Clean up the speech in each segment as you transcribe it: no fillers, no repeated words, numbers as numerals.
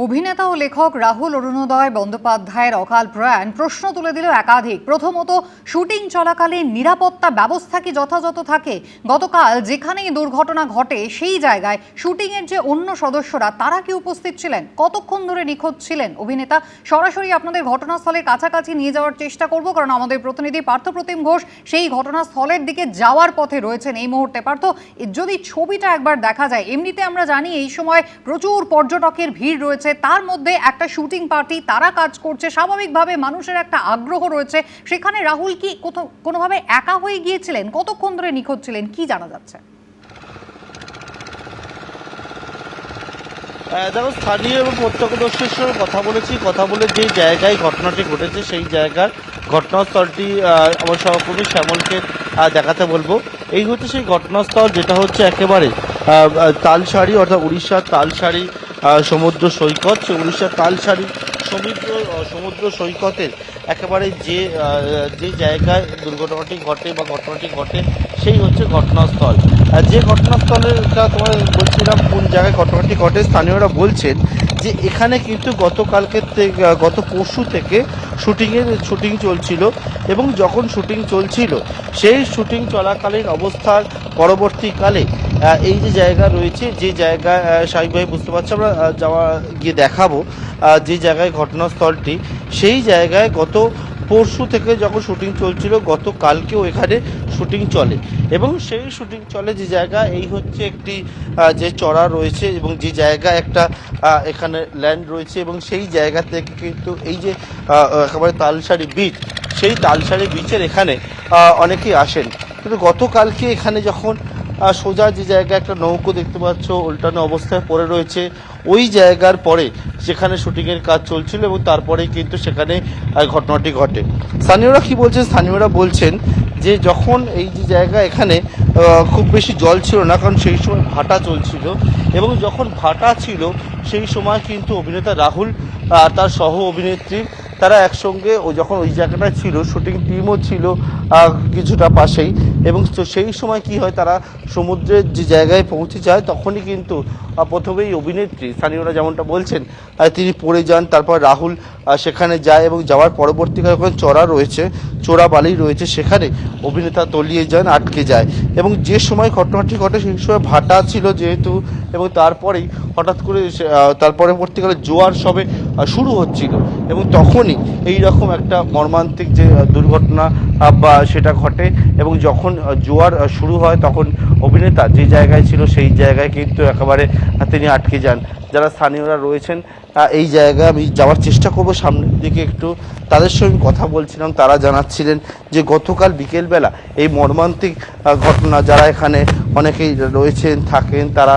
অভিনেতা ও লেখক রাহুল অরুণোদয় বন্দ্যোপাধ্যায়ের অকাল প্রয়াণ প্রশ্ন তুলে দিল একাধিক। প্রথমত, শুটিং চলাকালীন নিরাপত্তা ব্যবস্থা কি যথাযথ থাকে? গতকাল যেখানেই দুর্ঘটনা ঘটে সেই জায়গায় শুটিংয়ের যে অন্য সদস্যরা তারা কি উপস্থিত ছিলেন? কতক্ষণ ধরে নিখোঁজ ছিলেন অভিনেতা? সরাসরি আপনাদের ঘটনাস্থলের কাছাকাছি নিয়ে যাওয়ার চেষ্টা করব, কারণ আমাদের প্রতিনিধি পার্থপ্রতিম ঘোষ সেই ঘটনাস্থলের দিকে যাওয়ার পথে রয়েছেন এই মুহূর্তে। পার্থ, যদি ছবিটা একবার দেখা যায়, এমনিতে আমরা জানি এই সময় প্রচুর পর্যটকের ভিড় রয়েছে, তার মধ্যে একটা শুটিং পার্টি তারা কাজ করছে, স্বাভাবিকভাবে মানুষের একটা আগ্রহ রয়েছে। সেখানে রাহুল কি কোনোভাবে একা হয়ে গিয়েছিলেন? কতক্ষণ ধরে নিখোঁজ ছিলেন, কি জানা যাচ্ছে? দেখো, স্থানীয় এবং প্রত্যক্ষদর্শীর সঙ্গে কথা বলে যে জায়গায় ঘটনাটি ঘটেছে সেই জায়গার ঘটনাস্থলটি আমার সহকর্মী শ্যামলকে দেখাতে বলবো। এই হচ্ছে সেই ঘটনাস্থল, যেটা হচ্ছে একেবারে তালসারি, অর্থাৎ উড়িষ্যার তালসারি সমুদ্র সৈকত। সে উড়িষ্যার তালসারি সমুদ্র সৈকতের একেবারে যে জায়গায় দুর্ঘটনাটি ঘটে সেই হচ্ছে ঘটনাস্থল। যে ঘটনাস্থলেরটা তোমার বলছিলাম কোন জায়গায় ঘটনাটি ঘটে, স্থানীয়রা বলছেন যে এখানে কিন্তু গত পরশু থেকে শুটিং চলছিল, এবং যখন শুটিং চলছিল সেই শুটিং চলাকালীন অবস্থার পরবর্তীকালে এই যে জায়গা রয়েছে, যে জায়গায় স্বাভাবিকভাবে বুঝতে পারছি আমরা গিয়ে দেখাবো যে জায়গায় ঘটনাস্থলটি, সেই জায়গায় গত পরশু থেকে যখন শুটিং চলছিল, গতকালকেও এখানে শুটিং চলে। এবং সেই শুটিং চলে যে জায়গা, এই হচ্ছে একটি যে চড়া রয়েছে এবং যে জায়গা একটা এখানে ল্যান্ড রয়েছে, এবং সেই জায়গা থেকে কিন্তু এই যে একেবারে তালসারি বিচ, সেই তালসারি বিচের এখানে অনেকেই আসেন। কিন্তু গতকালকে এখানে যখন সোজা যে জায়গায় একটা নৌকো দেখতে পাচ্ছ উল্টানো অবস্থায় পড়ে রয়েছে, ওই জায়গার পরে সেখানে শুটিংয়ের কাজ চলছিল, এবং তারপরেই কিন্তু সেখানে ঘটনাটি ঘটে। স্থানীয়রা কি বলছেন? স্থানীয়রা বলছেন যে যখন এই যে জায়গা, এখানে খুব বেশি জল ছিল না, কারণ সেই সময় ভাটা চলছিল, এবং যখন ভাটা ছিল সেই সময় কিন্তু অভিনেতা রাহুল আর তার সহ অভিনেত্রী তারা একসঙ্গে যখন ওই জায়গাটা ছিল, শুটিং টিমও ছিল কিছুটা পাশেই, এবং সেই সময় কি হয়, তারা সমুদ্রের যে জায়গায় পৌঁছে যায় তখনই কিন্তু প্রথমেই অভিনেত্রী, স্থানীয়রা যেমনটা বলছেন, তিনি পড়ে যান। তারপর রাহুল সেখানে যায়, এবং যাওয়ার পরবর্তীকালে ওখানে চোরা বালি রয়েছে, সেখানে অভিনেতা তলিয়ে যান, আটকে যায়। এবং যে সময় ঘটনাটি ঘটে সেই সময় ভাটা ছিল যেহেতু, এবং তারপরেই হঠাৎ করে তার পরবর্তীকালে জোয়ার সবে শুরু হচ্ছিল, এবং তখনই এই রকম একটা মর্মান্তিক যে দুর্ঘটনা বা সেটা ঘটে। এবং যখন জোয়ার শুরু হয় তখন অভিনেতা যে জায়গায় ছিল সেই জায়গায় কিন্তু একেবারে তিনি আটকে যান। যারা স্থানীয়রা রয়েছেন এই জায়গায় আমি যাওয়ার চেষ্টা করব সামনের দিকে একটু, তাদের সঙ্গে কথা বলছিলাম। তারা জানাচ্ছিলেন যে গতকাল বিকেলবেলা এই মর্মান্তিক ঘটনা যারা এখানে অনেকেই রয়েছেন থাকেন তারা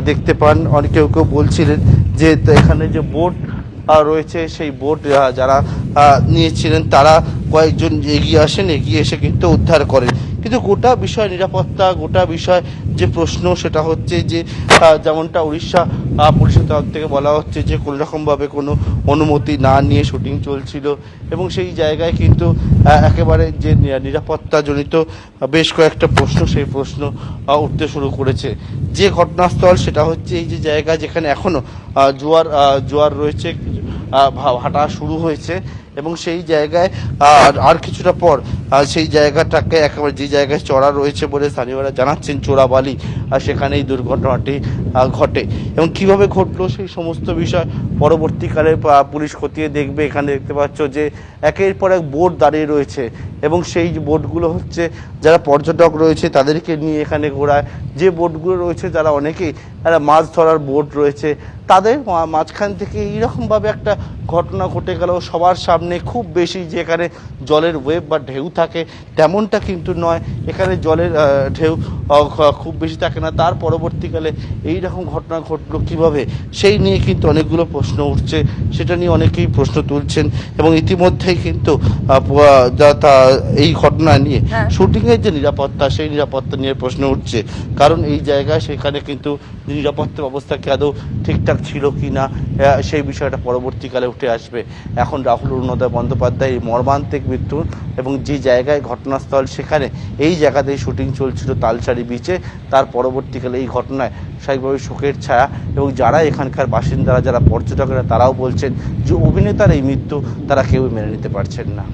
দেখতে পান। কেউ বলছিলেন যে এখানে যে বোট রয়েছে সেই বোট যারা নিয়েছিলেন তারা কয়েকজন এগিয়ে এসে কিন্তু উদ্ধার করেন। কিন্তু গোটা বিষয় নিরাপত্তা, গোটা বিষয় যে প্রশ্ন সেটা হচ্ছে যে যেমনটা উড়িষ্যা পুলিশের তরফ থেকে বলা হচ্ছে যে কোনোরকমভাবে কোনো অনুমতি না নিয়ে শুটিং চলছিল, এবং সেই জায়গায় কিন্তু একেবারে যে নিরাপত্তাজনিত বেশ কয়েকটা প্রশ্ন, সেই প্রশ্ন উঠতে শুরু করেছে। যে ঘটনাস্থল সেটা হচ্ছে এই যে জায়গা যেখানে এখনও জোয়ার রয়েছে, ভাটা শুরু হয়েছে, এবং সেই জায়গায় আর কিছুটা পর সেই জায়গাটাকে একেবারে যে জায়গায় চড়া রয়েছে বলে স্থানীয়রা জানাচ্ছেন, চোরাবালি, সেখানে এই দুর্ঘটনাটি ঘটে। এবং কিভাবে ঘটলো সেই সমস্ত বিষয় পরবর্তীকালে পুলিশ খতিয়ে দেখবে। এখানে দেখতে পাচ্ছ যে একের পর এক বোট দাঁড়িয়ে রয়েছে, এবং সেই বোটগুলো হচ্ছে যারা পর্যটক রয়েছে তাদেরকে নিয়ে এখানে ঘোরায়। যে বোটগুলো রয়েছে যারা অনেকেই মাছ ধরার বোট রয়েছে, তাদের মাঝখান থেকে এইরকমভাবে একটা ঘটনা ঘটে গেল সবার সামনে। খুব বেশি যে এখানে জলের ওয়েভ বা ঢেউ থাকে তেমনটা কিন্তু নয়, এখানে জলের ঢেউ খুব বেশি থাকে না। তার পরবর্তীকালে এই রকম ঘটনা ঘটলো কীভাবে, সেই নিয়ে কিন্তু অনেকগুলো প্রশ্ন উঠছে, সেটা নিয়ে অনেকেই প্রশ্ন তুলছেন। এবং ইতিমধ্যেই কিন্তু এই ঘটনা নিয়ে শুটিংয়ের যে নিরাপত্তা, সেই নিরাপত্তা নিয়ে প্রশ্ন উঠছে, কারণ এই জায়গায় সেখানে কিন্তু নিরাপত্তা ব্যবস্থা কি আদৌ ঠিকঠাক ছিল কি না, সেই বিষয়টা পরবর্তীকালে উঠে আসবে। এখন রাহুল অরুণোদয় অরুণোদয় বন্দ্যোপাধ্যায় এই মর্মান্তিক মৃত্যু এবং যে জায়গায় ঘটনাস্থল সেখানে এই জায়গাতেই শুটিং চলছিল তালসারি বিচে, তার পরবর্তীকালে এই ঘটনায় স্বাভাবিকভাবে শোকের ছায়া এবং যারা এখানকার বাসিন্দারা, যারা পর্যটকেরা, তারাও বলছেন যে অভিনেতার এই মৃত্যু তারা কেউ মেনে নিতে পারছেন না।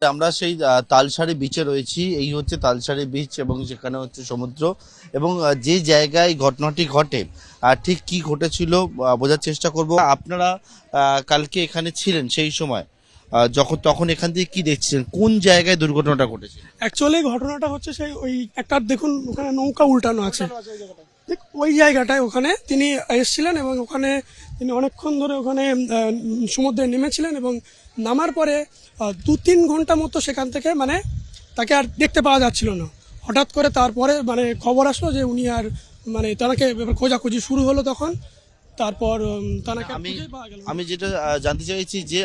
আমরা সেই তালসারি বিচে রয়েছি, এই হচ্ছে তালসারি বিচ এবং যেখানে হচ্ছে সমুদ্র এবং যে জায়গায় ঘটনাটি ঘটে ঠিক কি ঘটেছিল বোঝার চেষ্টা করব। আপনারা কালকে এখানে ছিলেন, সেই সময় তখন এখান থেকে কি দেখছিলেন, কোন জায়গায় দুর্ঘটনাটা ঘটেছে? অ্যাকচুয়ালি ঘটনাটা হচ্ছে সেই ওই একটা দেখুন ওখানে নৌকা উল্টানো আছে, ঠিক ওই জায়গাটায় ওখানে তিনি এসেছিলেন এবং ওখানে তিনি অনেকক্ষণ ধরে ওখানে সমুদ্রে নেমেছিলেন এবং নামার পরে 2-3 ঘন্টা মতো সেখান থেকে মানে তাকে আর দেখতে পাওয়া যাচ্ছিল না। হঠাৎ করে তারপরে মানে খবর আসলো যে উনি আর মানে তাকে খোঁজাখুঁজি শুরু হলো তখন, তারপর তাকে আমি যেটা জানতে চাইছি যে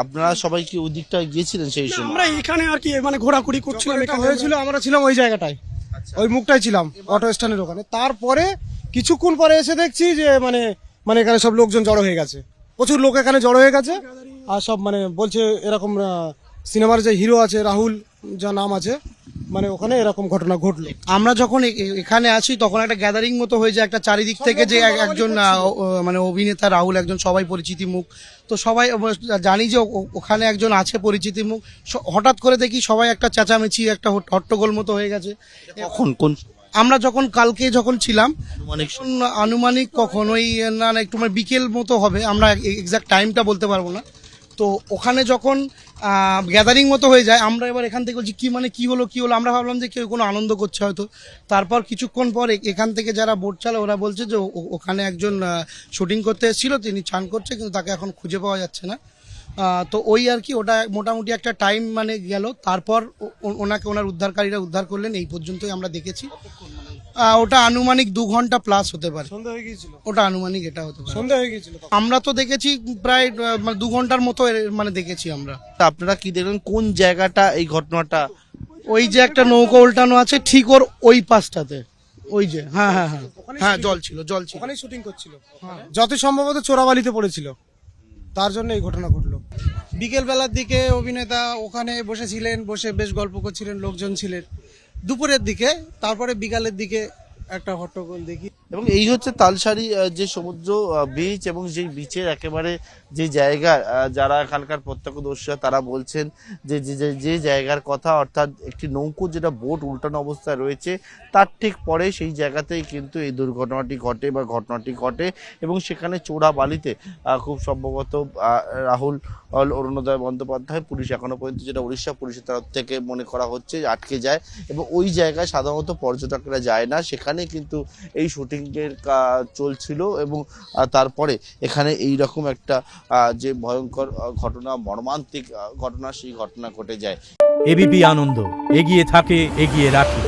আপনারা সবাই কি ওই দিকটা গিয়েছিলেন সেই সময়? আমরা এখানে আর কি মানে ঘোরাঘুরি করছিলাম, এখানে হয়েছিল আমরা ছিলাম ওই জায়গাটায়, ওই মুখটাই ছিলাম অটো স্ট্যান্ডের ওখানে। তারপরে কিছুক্ষণ পরে এসে দেখছি যে মানে মানে এখানে সব লোকজন জড়ো হয়ে গেছে, প্রচুর লোক এখানে জড়ো হয়ে গেছে আর সব মানে বলছে এরকম সিনেমার যে হিরো আছে রাহুল যা নাম আছে, মানে ওখানে এরকম ঘটনা ঘটলো। আমরা যখন এখানে আছি তখন একটা গ্যাদারিং মতো হয়ে যায়, একটা চারিদিক থেকে যে একজন মানে অভিনেতা রাহুল একজন সবাই পরিচিতি মুখ, তো সবাই জানি যে ওখানে একজন আছে পরিচিতি মুখ। হঠাৎ করে দেখি সবাই একটা চেঁচামেচি, একটা হট্টগোল মতো হয়ে গেছে। কখন কোন আমরা যখন কালকে যখন ছিলাম আনুমানিক আনুমানিক কখন ওই না একটু মানে বিকেল মতো হবে, আমরা এক্সাক্ট টাইমটা বলতে পারবো না। তো ওখানে যখন গ্যাদারিং মতো হয়ে যায়, আমরা এবার এখান থেকে বলছি কি হলো, আমরা ভাবলাম যে কেউ কোনো আনন্দ করছে হয়তো। তারপর কিছুক্ষণ পর এখান থেকে যারা বোট চালায় ওরা বলছে যে ওখানে একজন শুটিং করতে এসেছিল, তিনি চান করছে কিন্তু তাকে এখন খুঁজে পাওয়া যাচ্ছে না। তো ওই আর কি, ওটা মোটামুটি একটা টাইম মানে গেল। তারপর ওনার উদ্ধারকারীরা উদ্ধার করলেন, এই পর্যন্তই আমরা দেখেছি। ওটা আনুমানিক 2 ঘন্টা প্লাস হতে পারে, সন্ধ্যা হয়ে গিয়েছিল, ওটা আনুমানিক এটা হতে পারে, সন্ধ্যা হয়ে গিয়েছিল। আমরা তো দেখেছি প্রায় 2 ঘন্টার মতো মানে দেখেছি আমরা। আপনারা কি দেখলেন, কোন জায়গাটা এই ঘটনাটা? ওই যে একটা নৌকা উল্টানো আছে ঠিক ওর ওই পাশটাতে, ওই যে হ্যাঁ জল ছিল ওখানেই শুটিং করছিল, যত সম্ভবত চোরাবালিতে পড়েছিল, তার জন্য এই ঘটনা ঘটলো। বিকেল বেলার দিকে অভিনেতা ওখানে বসেছিলেন, বসে বেশ গল্প করছিলেন, লোকজন ছিলেন। দুপুরের দিকে, তারপরে বিকালের দিকে একটা হট্টগোল দেখি। এবং এই হচ্ছে তালসারি যে সমুদ্র বিচ এবং যেই বিচের একেবারে যে জায়গা, যারা এখানকার প্রত্যক্ষদর্শীরা তারা বলছেন যে যে জায়গার কথা, অর্থাৎ একটি নৌকো যেটা বোট উল্টানো অবস্থায় রয়েছে তার ঠিক পরে সেই জায়গাতেই কিন্তু এই দুর্ঘটনাটি ঘটে এবং সেখানে চোরা বালিতে খুব সম্ভবত রাহুল অরুণোদয় বন্দ্যোপাধ্যায়, পুলিশ এখনো পর্যন্ত যেটা উড়িষ্যা পুলিশের তরফ থেকে মনে করা হচ্ছে আটকে যায় এবং ওই জায়গায় সাধারণত পর্যটকরা যায় না, সেখানে কিন্তু এই শুটিং এর চলছিল এবং তারপরে এখানে এইরকম একটা যে ভয়ঙ্কর ঘটনা, মর্মান্তিক ঘটনা, সেই ঘটনা ঘটে যায়। এবিপি আনন্দ এগিয়ে থাকে, এগিয়ে রাখে।